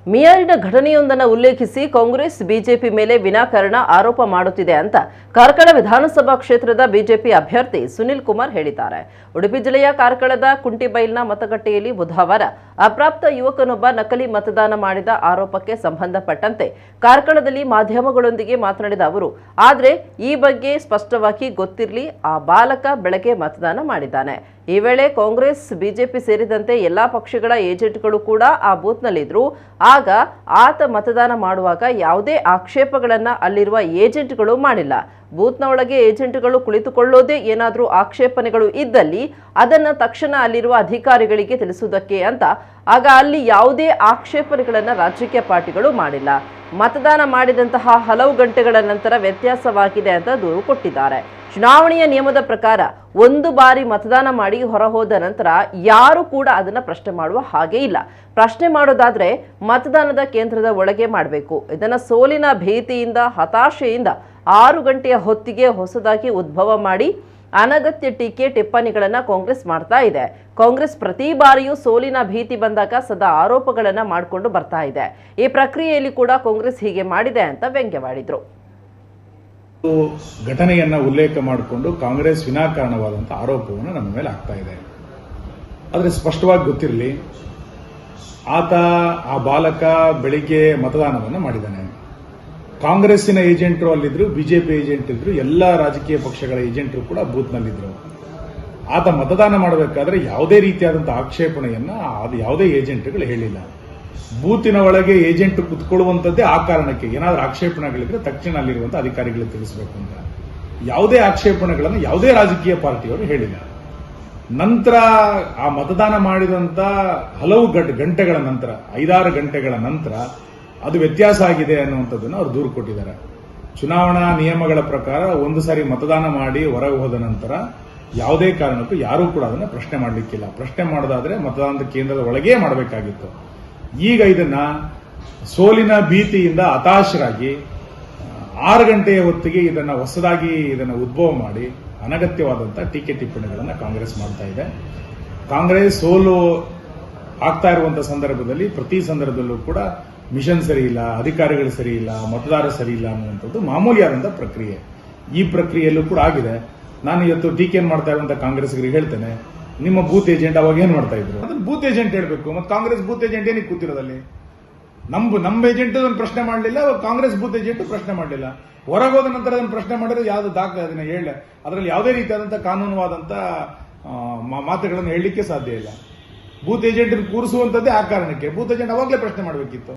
ಮಿಯಾರಿನ ಘಟನೆಯೊಂದನ್ನು ಉಲ್ಲೇಖಿಸಿ ಕಾಂಗ್ರೆಸ್ ಬಿಜೆಪಿ ಮೇಲೆ ವಿನಾಕಾರಣ ಆರೋಪ ಮಾಡುತ್ತಿದೆ ಅಂತ ಕಾರ್ಕಳ ವಿಧಾನಸಭಾ ಕ್ಷೇತ್ರದ ಬಿಜೆಪಿ ಅಭ್ಯರ್ಥಿ ಸುನಿಲ್ ಕುಮಾರ್ ಹೇಳಿದ್ದಾರೆ. ಉಡುಪಿ ಜಿಲ್ಲೆಯ ಕಾರ್ಕಳದ ಕುಂಟಿಬೈಲ್ನ ಮತಗಟ್ಟೆಯಲ್ಲಿ ಬುಧವಾರ ಅಪ್ರಾಪ್ತ ಯುವಕನೊಬ್ಬ ನಕಲಿ ಮತದಾನ ಮಾಡಿದ ಆರೋಪಕ್ಕೆ ಸಂಬಂಧಪಟ್ಟಂತೆ ಕಾರ್ಕಳದಲ್ಲಿ ಮಾಧ್ಯಮಗಳೊಂದಿಗೆ ಮಾತನಾಡಿದ ಅವರು, ಆದರೆ ಈ ಬಗ್ಗೆ ಸ್ಪಷ್ಟವಾಗಿ ಗೊತ್ತಿರಲಿ, ಆ ಬಾಲಕ ಬೆಳಗ್ಗೆ ಮತದಾನ ಮಾಡಿದ್ದಾನೆ. ಈ ವೇಳೆ ಕಾಂಗ್ರೆಸ್ ಬಿಜೆಪಿ ಸೇರಿದಂತೆ ಎಲ್ಲಾ ಪಕ್ಷಗಳ ಏಜೆಂಟ್ಗಳು ಕೂಡ ಆ ಬೂತ್ನಲ್ಲಿದ್ರು. ಆಗ ಆತ ಮತದಾನ ಮಾಡುವಾಗ ಯಾವುದೇ ಆಕ್ಷೇಪಗಳನ್ನ ಅಲ್ಲಿರುವ ಏಜೆಂಟ್ಗಳು ಮಾಡಿಲ್ಲ. ಬೂತ್ನ ಒಳಗೆ ಏಜೆಂಟ್ಗಳು ಕುಳಿತುಕೊಳ್ಳೋದೇ ಏನಾದರೂ ಆಕ್ಷೇಪಣೆಗಳು ಇದ್ದಲ್ಲಿ ಅದನ್ನ ತಕ್ಷಣ ಅಲ್ಲಿರುವ ಅಧಿಕಾರಿಗಳಿಗೆ ತಿಳಿಸುವುದಕ್ಕೆ ಅಂತ. ಆಗ ಅಲ್ಲಿ ಯಾವುದೇ ಆಕ್ಷೇಪಣೆಗಳನ್ನ ರಾಜಕೀಯ ಪಾರ್ಟಿಗಳು ಮಾಡಿಲ್ಲ. ಮತದಾನ ಮಾಡಿದಂತಹ ಹಲವು ಗಂಟೆಗಳ ನಂತರ ವ್ಯತ್ಯಾಸವಾಗಿದೆ ಅಂತ ದೂರು ಕೊಟ್ಟಿದ್ದಾರೆ. ಚುನಾವಣೆಯ ನಿಯಮದ ಪ್ರಕಾರ ಒಂದು ಬಾರಿ ಮತದಾನ ಮಾಡಿ ಹೊರಹೋದ ನಂತರ ಯಾರು ಕೂಡ ಅದನ್ನ ಪ್ರಶ್ನೆ ಮಾಡುವ ಹಾಗೆ ಇಲ್ಲ. ಪ್ರಶ್ನೆ ಮಾಡೋದಾದ್ರೆ ಮತದಾನದ ಕೇಂದ್ರದ ಒಳಗೆ ಮಾಡಬೇಕು. ಇದನ್ನ ಸೋಲಿನ ಭೀತಿಯಿಂದ, ಹತಾಶೆಯಿಂದ 6 ಗಂಟೆಯ ಹೊತ್ತಿಗೆ ಹೊಸದಾಗಿ ಉದ್ಭವ ಮಾಡಿ ಅನಗತ್ಯ ಟೀಕೆ ಟಿಪ್ಪಣಿಗಳನ್ನ ಕಾಂಗ್ರೆಸ್ ಮಾಡ್ತಾ ಇದೆ. ಕಾಂಗ್ರೆಸ್ ಪ್ರತಿ ಬಾರಿಯೂ ಸೋಲಿನ ಭೀತಿ ಬಂದಾಗ ಸದಾ ಆರೋಪಗಳನ್ನ ಮಾಡಿಕೊಂಡು ಬರ್ತಾ ಇದೆ. ಈ ಪ್ರಕ್ರಿಯೆಯಲ್ಲಿ ಕೂಡ ಕಾಂಗ್ರೆಸ್ ಹೀಗೆ ಮಾಡಿದೆ ಅಂತ ವ್ಯಂಗ್ಯವಾಡಿದ್ರು. ಘಟನೆಯನ್ನ ಉಲ್ಲೇಖ ಮಾಡಿಕೊಂಡು ಕಾಂಗ್ರೆಸ್ ವಿನಾಕಾರಣವಾದಂತಹ ಆರೋಪವನ್ನು ನಮ್ಮ ಮೇಲೆ ಆಗ್ತಾ ಇದೆ. ಆದರೆ ಸ್ಪಷ್ಟವಾಗಿ ಗೊತ್ತಿರಲಿ, ಆ ಬಾಲಕ ಬೆಳಿಗ್ಗೆ ಮತದಾನವನ್ನು ಮಾಡಿದ್ದಾನೆ. ಕಾಂಗ್ರೆಸ್ಸಿನ ಏಜೆಂಟರು ಅಲ್ಲಿದ್ರು, ಬಿಜೆಪಿ ಏಜೆಂಟ್ ಇದ್ರು, ಎಲ್ಲ ರಾಜಕೀಯ ಪಕ್ಷಗಳ ಏಜೆಂಟರು ಕೂಡ ಬೂತ್ನಲ್ಲಿದ್ರು. ಆತ ಮತದಾನ ಮಾಡಬೇಕಾದ್ರೆ ಯಾವುದೇ ರೀತಿಯಾದಂತಹ ಆಕ್ಷೇಪಣೆಯನ್ನ ಯಾವುದೇ ಏಜೆಂಟ್ಗಳು ಹೇಳಿಲ್ಲ. ಬೂತಿನ ಒಳಗೆ ಏಜೆಂಟ್ ಕುತ್ಕೊಳ್ಳುವಂತದ್ದೇ ಆ ಕಾರಣಕ್ಕೆ. ಏನಾದರೂ ಆಕ್ಷೇಪಣೆಗಳಿದ್ರೆ ತಕ್ಷಣ ಅಲ್ಲಿರುವಂತಹ ಅಧಿಕಾರಿಗಳಿಗೆ ತಿಳಿಸಬೇಕು ಅಂತ. ಯಾವುದೇ ಆಕ್ಷೇಪಣೆಗಳನ್ನು ಯಾವುದೇ ರಾಜಕೀಯ ಪಾರ್ಟಿಯವರು ಹೇಳಿಲ್ಲ. ನಂತರ ಆ ಮತದಾನ ಮಾಡಿದಂತ ಹಲವು ಗಂಟೆಗಳ ನಂತರ, 5-6 ಗಂಟೆಗಳ ನಂತರ ಅದು ವ್ಯತ್ಯಾಸ ಆಗಿದೆ ಅನ್ನುವಂಥದ್ದನ್ನು ಅವರು ದೂರು ಕೊಟ್ಟಿದ್ದಾರೆ. ಚುನಾವಣಾ ನಿಯಮಗಳ ಪ್ರಕಾರ ಒಂದು ಸಾರಿ ಮತದಾನ ಮಾಡಿ ಹೊರಗೆ ಹೋದ ನಂತರ ಯಾವುದೇ ಕಾರಣಕ್ಕೂ ಯಾರೂ ಕೂಡ ಅದನ್ನು ಪ್ರಶ್ನೆ ಮಾಡಲಿಕ್ಕಿಲ್ಲ. ಪ್ರಶ್ನೆ ಮಾಡೋದಾದ್ರೆ ಮತದಾನದ ಕೇಂದ್ರದ ಒಳಗೇ ಮಾಡಬೇಕಾಗಿತ್ತು. ಈಗ ಇದನ್ನ ಸೋಲಿನ ಭೀತಿಯಿಂದ ಹತಾಶರಾಗಿ 6 ಗಂಟೆಯ ಹೊತ್ತಿಗೆ ಇದನ್ನ ಹೊಸದಾಗಿ ಉದ್ಭವ ಮಾಡಿ ಅನಗತ್ಯವಾದಂತಹ ಟೀಕೆ ಟಿಪ್ಪಣಿಗಳನ್ನು ಕಾಂಗ್ರೆಸ್ ಮಾಡ್ತಾ ಇದೆ. ಕಾಂಗ್ರೆಸ್ ಸೋಲು ಆಗ್ತಾ ಇರುವಂತಹ ಸಂದರ್ಭದಲ್ಲಿ ಪ್ರತಿ ಸಂದರ್ಭದಲ್ಲೂ ಕೂಡ ಮಿಷನ್ ಸರಿ ಇಲ್ಲ, ಅಧಿಕಾರಿಗಳು ಸರಿ ಇಲ್ಲ, ಮತದಾರ ಸರಿ ಇಲ್ಲ ಅನ್ನುವಂಥದ್ದು ಮಾಮೂಲಿಯಾದಂತಹ ಪ್ರಕ್ರಿಯೆ. ಈ ಪ್ರಕ್ರಿಯೆಯಲ್ಲೂ ಕೂಡ ಆಗಿದೆ. ನಾನು ಇವತ್ತು ಟೀಕೆ ಮಾಡ್ತಾ ಇರುವಂತಹ ಕಾಂಗ್ರೆಸ್ಗರಿಗೆ ಹೇಳ್ತೇನೆ, ನಿಮ್ಮ ಬೂತ್ ಏಜೆಂಟ್ ಅವಾಗ ಏನ್ ಮಾಡ್ತಾ ಇದ್ರು ಅದನ್ನ ಬೂತ್ ಏಜೆಂಟ್ ಹೇಳ್ಬೇಕು. ಮತ್ತೆ ಕಾಂಗ್ರೆಸ್ ಬೂತ್ ಏಜೆಂಟ್ ಏನಕ್ಕೆ ಕೂತಿರೋದಲ್ಲಿ? ನಮ್ಮ ಏಜೆಂಟ್ ಅದನ್ನು ಪ್ರಶ್ನೆ ಮಾಡಲಿಲ್ಲ, ಕಾಂಗ್ರೆಸ್ ಬೂತ್ ಏಜೆಂಟ್ ಪ್ರಶ್ನೆ ಮಾಡಲಿಲ್ಲ. ಹೊರಗೋದ ನಂತರ ಅದನ್ನು ಪ್ರಶ್ನೆ ಮಾಡಿದ್ರೆ ಯಾವ್ದು ದಾಖಲೆ ಅದನ್ನ ಹೇಳ, ಅದರಲ್ಲಿ ಯಾವುದೇ ರೀತಿಯಾದಂತಹ ಕಾನೂನುವಾದಂತಹ ಮಾತುಗಳನ್ನು ಹೇಳಲಿಕ್ಕೆ ಸಾಧ್ಯ ಇಲ್ಲ. ಬೂತ್ ಏಜೆಂಟ್ ಕೂರಿಸುವಂತದ್ದೇ ಆ ಕಾರಣಕ್ಕೆ. ಬೂತ್ ಏಜೆಂಟ್ ಅವಾಗಲೇ ಪ್ರಶ್ನೆ ಮಾಡಬೇಕಿತ್ತು.